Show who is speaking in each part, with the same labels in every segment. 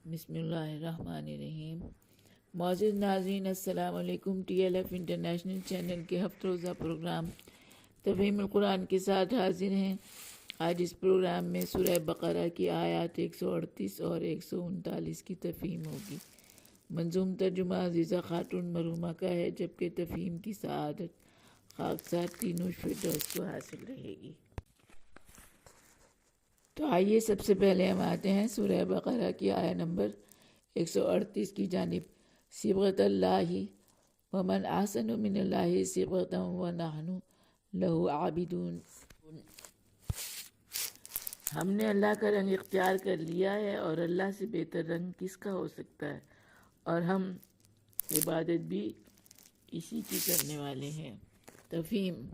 Speaker 1: بسم اللہ الرحمن الرحیم۔ معزز ناظرین السلام علیکم۔ T L F international channel کے ہفتہ روزہ پروگرام تفہیم القرآن کے ساتھ حاضر ہیں۔ آج اس پروگرام میں سورہ بقرہ کی آیات 138 اور 139 کی تفہیم ہوگی۔ منظوم ترجمہ عزیزہ خاتون مرحومہ کا ہے، جبکہ تفہیم کی سعادت خاکسار تینوں فردوس کو حاصل رہے گی۔ تو آئیے سب سے پہلے ہم آتے ہیں سورہ بقرہ کی آیت نمبر 138 کی جانب۔ صبغۃ اللہ ومن احسن من اللہ صبغۃ ونحن لہ عابدون۔ ہم نے اللہ کا رنگ اختیار کر لیا ہے، اور اللہ سے بہتر رنگ کس کا ہو سکتا ہے، اور ہم عبادت بھی اسی کی کرنے والے ہیں۔ تفہیم۔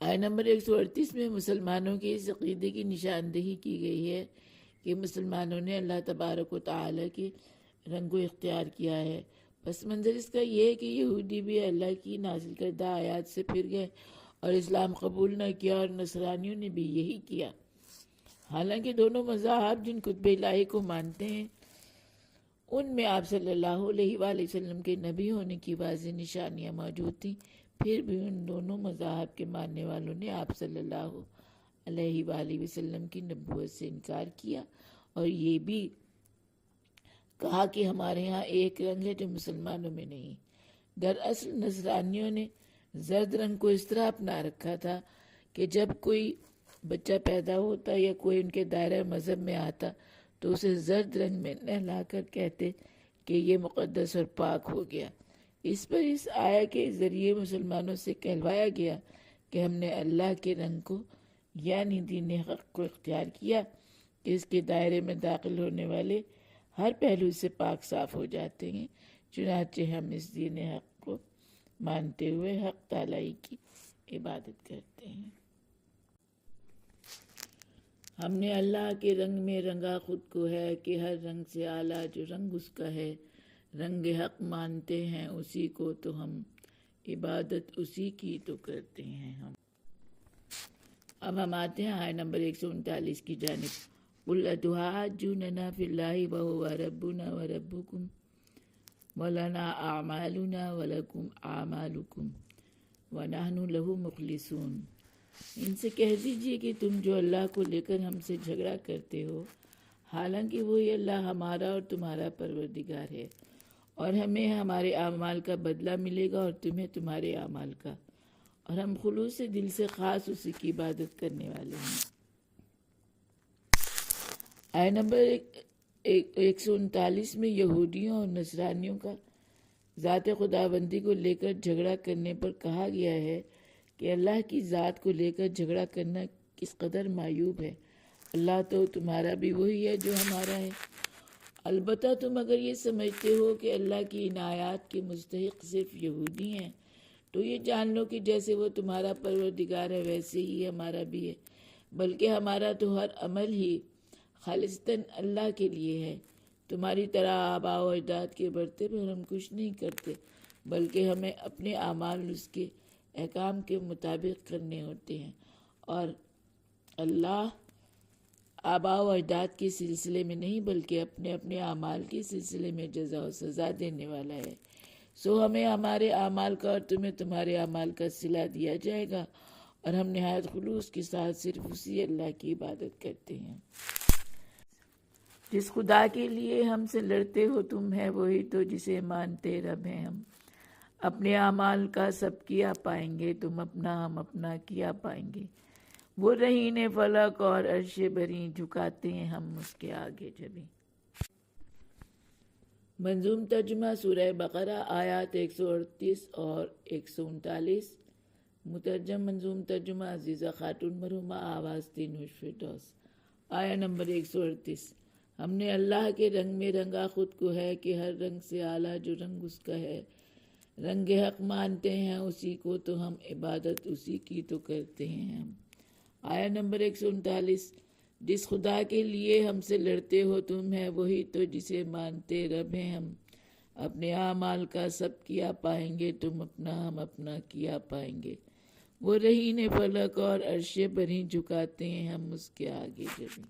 Speaker 1: آیت نمبر 138 میں مسلمانوں کے اس عقیدے کی نشاندہی کی گئی ہے کہ مسلمانوں نے اللہ تبارک و تعالیٰ کے رنگ کو اختیار کیا ہے۔ پس منظر اس کا یہ ہے کہ یہودی بھی اللہ کی نازل کردہ آیات سے پھر گئے اور اسلام قبول نہ کیا، اور نصرانیوں نے بھی یہی کیا۔ حالانکہ دونوں مذاہب جن قطب الہی کو مانتے ہیں، ان میں آپ صلی اللہ علیہ وآلہ وسلم کے نبی ہونے کی واضح نشانیاں موجود تھیں، پھر بھی ان دونوں مذاہب کے ماننے والوں نے آپ صلی اللہ علیہ وآلہ وسلم کی نبوت سے انکار کیا، اور یہ بھی کہا کہ ہمارے ہاں ایک رنگ ہے جو مسلمانوں میں نہیں۔ دراصل نصرانیوں نے زرد رنگ کو اس طرح اپنا رکھا تھا کہ جب کوئی بچہ پیدا ہوتا یا کوئی ان کے دائرہ مذہب میں آتا تو اسے زرد رنگ میں نہلا کر کہتے کہ یہ مقدس اور پاک ہو گیا۔ اس پر اس آیت کے ذریعے مسلمانوں سے کہلوایا گیا کہ ہم نے اللہ کے رنگ کو یعنی دین حق کو اختیار کیا کہ اس کے دائرے میں داخل ہونے والے ہر پہلو سے پاک صاف ہو جاتے ہیں۔ چنانچہ ہم اس دین حق کو مانتے ہوئے حق تعالی کی عبادت کرتے ہیں۔ ہم نے اللہ کے رنگ میں رنگا خود کو ہے کہ ہر رنگ سے اعلیٰ جو رنگ اس کا ہے، رنگ حق مانتے ہیں اسی کو تو ہم عبادت اسی کی تو کرتے ہیں ہم۔ اب ہم آتے ہیں آیت نمبر 139 کی جانب۔ قُلْ أَتُحَاجُّونَنَا فِي اللَّهِ وَهُوَ رَبُّنَا وَرَبُّكُمْ وَلَنَا أَعْمَالُنَا وَلَكُمْ أَعْمَالُكُمْ وَنَحْنُ لَهُ مُخْلِصُونَ۔ ان سے کہہ دیجئے کہ تم جو اللہ کو لے کر ہم سے جھگڑا کرتے ہو، حالانکہ وہی اللہ ہمارا اور تمہارا پروردگار ہے، اور ہمیں ہمارے اعمال کا بدلہ ملے گا اور تمہیں تمہارے اعمال کا، اور ہم خلوص سے دل سے خاص اسی کی عبادت کرنے والے ہیں۔ آیت نمبر 139 میں یہودیوں اور نصرانیوں کا ذات خداوندی کو لے کر جھگڑا کرنے پر کہا گیا ہے کہ اللہ کی ذات کو لے کر جھگڑا کرنا کس قدر معیوب ہے۔ اللہ تو تمہارا بھی وہی ہے جو ہمارا ہے۔ البتہ تم اگر یہ سمجھتے ہو کہ اللہ کی عنایات کے مستحق صرف یہودی ہیں، تو یہ جان لو کہ جیسے وہ تمہارا پروردگار ہے ویسے ہی ہمارا بھی ہے، بلکہ ہمارا تو ہر عمل ہی خالصتاً اللہ کے لیے ہے۔ تمہاری طرح آباء و اجداد کے برتر پر ہم کچھ نہیں کرتے، بلکہ ہمیں اپنے اعمال اس کے احکام کے مطابق کرنے ہوتے ہیں، اور اللہ آباء و اجداد کے سلسلے میں نہیں بلکہ اپنے اپنے اعمال کے سلسلے میں جزا و سزا دینے والا ہے۔ سو ہمیں ہمارے اعمال کا اور تمہیں تمہارے اعمال کا صلہ دیا جائے گا، اور ہم نہایت خلوص کے ساتھ صرف اسی اللہ کی عبادت کرتے ہیں۔ جس خدا کے لیے ہم سے لڑتے ہو تم ہے وہی تو جسے مانتے رب ہیں ہم۔ اپنے اعمال کا سب کیا پائیں گے تم اپنا، ہم اپنا کیا پائیں گے۔ وہ رہین فلک اور عرش بری جھکاتے ہیں ہم اس کے آگے جبیں۔ منظوم ترجمہ سورہ بقرہ آیات 138 اور 139۔ مترجم منظوم ترجمہ عزیزہ خاتون مرحومہ، آواز تینوں فردوس۔ آیت نمبر 138۔ ہم نے اللہ کے رنگ میں رنگا خود کو ہے کہ ہر رنگ سے اعلیٰ جو رنگ اس کا ہے، رنگ حق مانتے ہیں اسی کو تو ہم عبادت اسی کی تو کرتے ہیں ہم۔ آیت نمبر 139۔ جس خدا کے لیے ہم سے لڑتے ہو تم ہے وہی تو جسے مانتے رب ہیں ہم۔ اپنے اعمال کا سب کیا پائیں گے تم اپنا، ہم اپنا کیا پائیں گے۔ وہ رہین فلک اور عرش بری جھکاتے ہیں ہم اس کے آگے جبیں۔